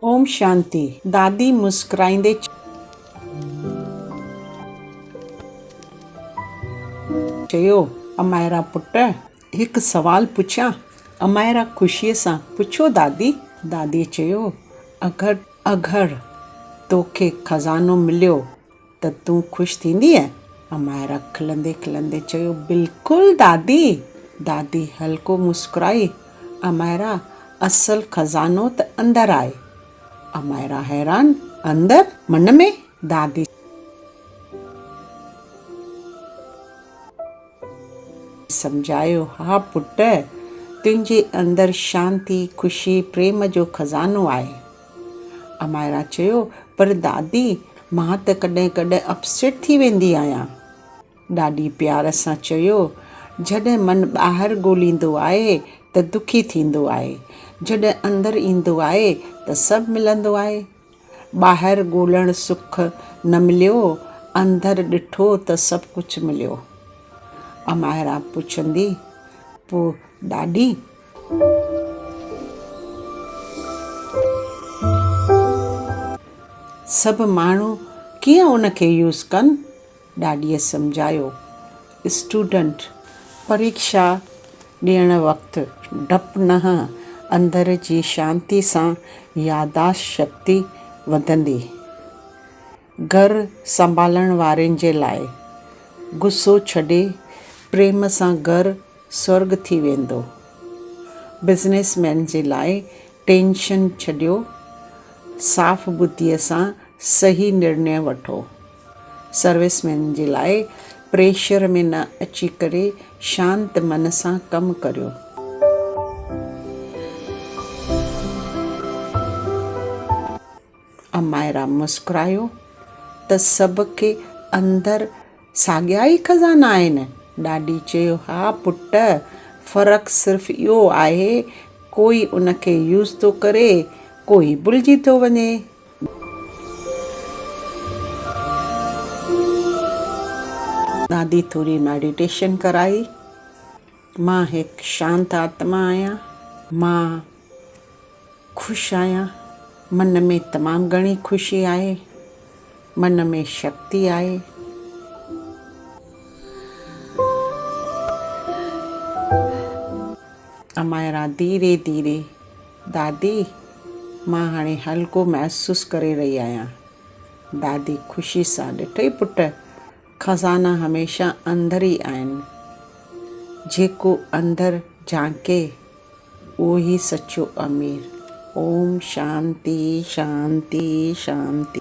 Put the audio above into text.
ओम शांति। दादी मुस्कुराईंदे चयो, अमायरा पुट, हिकु सवाल पुछां? अमायरा ख़ुशीअ सां, पुछो दादी। दादी चयो, अगरि तोखे खज़ानो मिलियो त तूं ख़ुशि थींदीअ? अमायरा खिलंदे खिलंदे चयो, बिल्कुलु दादी। दादी हल्को मुस्कुराई। अमायरा, असुलु खज़ानो त अंदरि आहे। अमायरा हैरान, अंदरि मन में? दादी सम्झायो, हा पुट, तुंहिंजे अंदरि शांती, ख़ुशी, प्रेम जो खज़ानो आहे। अमायरा चयो, पर दादी, मां त कॾहिं कॾहिं अपसेट थी वेंदी आहियां। ॾाढी प्यार सां चयो, जॾहिं मन ॿाहिरि ॻोल्हींदो आहे त दुखी थींदो आहे, जॾहिं अंदरि ईंदो आहे त सभु मिलंदो आहे। ॿाहिरि ॻोल्हण सुख न मिलियो, अंदरि ॾिठो त सभु कुझु मिलियो। अमायरा पुछंदी, पोइ ॾाॾी, सभु माण्हू कीअं उनखे यूज़ कनि? ॾाॾीअ सम्झायो, स्टूडेंट, परीक्षा ॾियण वक़्तु डपु न, अंदरि जी शांती सां याददाश्त शक्ति वधंदी। घरु संभालण वारनि जे लाइ, गुस्सो छॾे प्रेम सां घरु स्वर्ग थी वेंदो। बिज़नेसमैन जे लाइ, टेंशन छॾियो, साफ़ बुद्धीअ सां सही निर्णय वठो। सर्विसमैन जे लाइ, प्रेशर में न अची करे शांत मन सां कमु करियो। अमायरा मुस्कुरायो, त सभ खे अंदरि साॻिया ई खज़ाना आहिनि? ॾाॾी चयो, हा पुट, फ़र्क़ु सिर्फ़ु इहो आहे, कोई उनखे यूज़ थो करे, कोई भुलिजी थो वञे। दादी थोरी मेडिटेशन कराई। मां हिकु शांत आत्मा आहियां, मां ख़ुशि आहियां, मन में तमामु घणी ख़ुशी आहे, मन में शक्ति आहे। अमायरा धीरे धीरे, दादी, मां हाणे हल्को महसूसु करे रही आहियां। दादी ख़ुशी सां, ॾिठई पुट, खज़ाना हमेशह अंदरि ई आहिनि। जेको अंदरि झांके, उहो ई सचो अमीर। ओम शांति शांति शांति।